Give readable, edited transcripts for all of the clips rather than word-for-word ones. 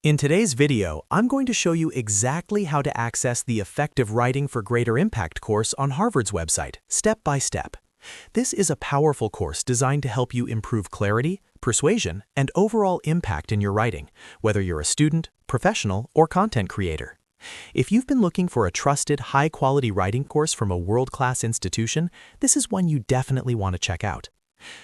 In today's video, I'm going to show you exactly how to access the Effective Writing for Greater Impact course on Harvard's website, step by step. This is a powerful course designed to help you improve clarity, persuasion, and overall impact in your writing, whether you're a student, professional, or content creator. If you've been looking for a trusted, high-quality writing course from a world-class institution, this is one you definitely want to check out.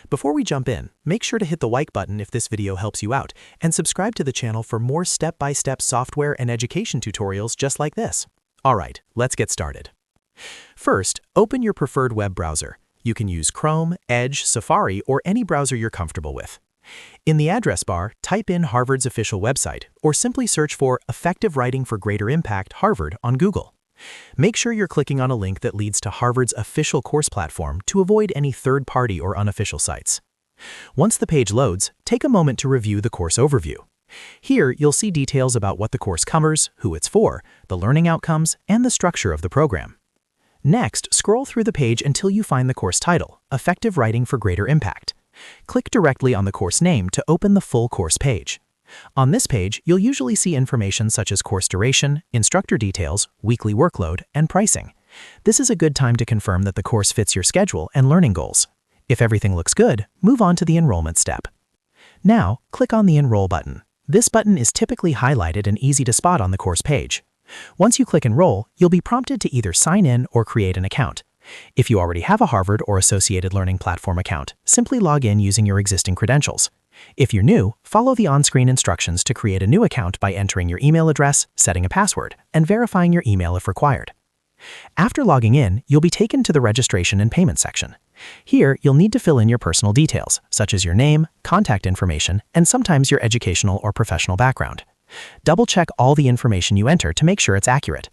Before we jump in, make sure to hit the like button if this video helps you out, and subscribe to the channel for more step-by-step software and education tutorials just like this. Alright, let's get started. First, open your preferred web browser. You can use Chrome, Edge, Safari, or any browser you're comfortable with. In the address bar, type in Harvard's official website, or simply search for Effective Writing for Greater Impact Harvard on Google. Make sure you're clicking on a link that leads to Harvard's official course platform to avoid any third-party or unofficial sites. Once the page loads, take a moment to review the course overview. Here, you'll see details about what the course covers, who it's for, the learning outcomes, and the structure of the program. Next, scroll through the page until you find the course title, Effective Writing for Greater Impact. Click directly on the course name to open the full course page. On this page, you'll usually see information such as course duration, instructor details, weekly workload, and pricing. This is a good time to confirm that the course fits your schedule and learning goals. If everything looks good, move on to the enrollment step. Now, click on the Enroll button. This button is typically highlighted and easy to spot on the course page. Once you click Enroll, you'll be prompted to either sign in or create an account. If you already have a Harvard or Associated Learning Platform account, simply log in using your existing credentials. If you're new, follow the on-screen instructions to create a new account by entering your email address, setting a password, and verifying your email if required. After logging in, you'll be taken to the registration and payment section. Here, you'll need to fill in your personal details, such as your name, contact information, and sometimes your educational or professional background. Double-check all the information you enter to make sure it's accurate.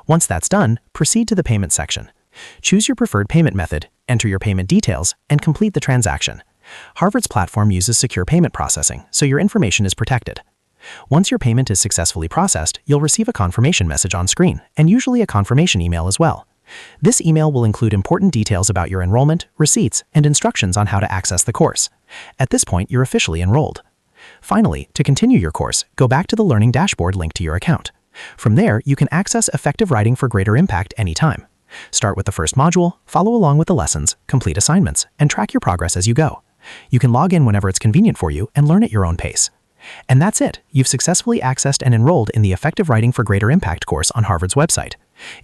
Once that's done, proceed to the payment section. Choose your preferred payment method, enter your payment details, and complete the transaction. Harvard's platform uses secure payment processing, so your information is protected. Once your payment is successfully processed, you'll receive a confirmation message on screen, and usually a confirmation email as well. This email will include important details about your enrollment, receipts, and instructions on how to access the course. At this point, you're officially enrolled. Finally, to continue your course, go back to the Learning Dashboard linked to your account. From there, you can access Effective Writing for Greater Impact anytime. Start with the first module, follow along with the lessons, complete assignments, and track your progress as you go. You can log in whenever it's convenient for you and learn at your own pace. And that's it. You've successfully accessed and enrolled in the Effective Writing for Greater Impact course on Harvard's website.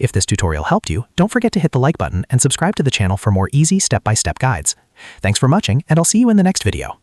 If this tutorial helped you, don't forget to hit the like button and subscribe to the channel for more easy step-by-step guides. Thanks for watching, and I'll see you in the next video.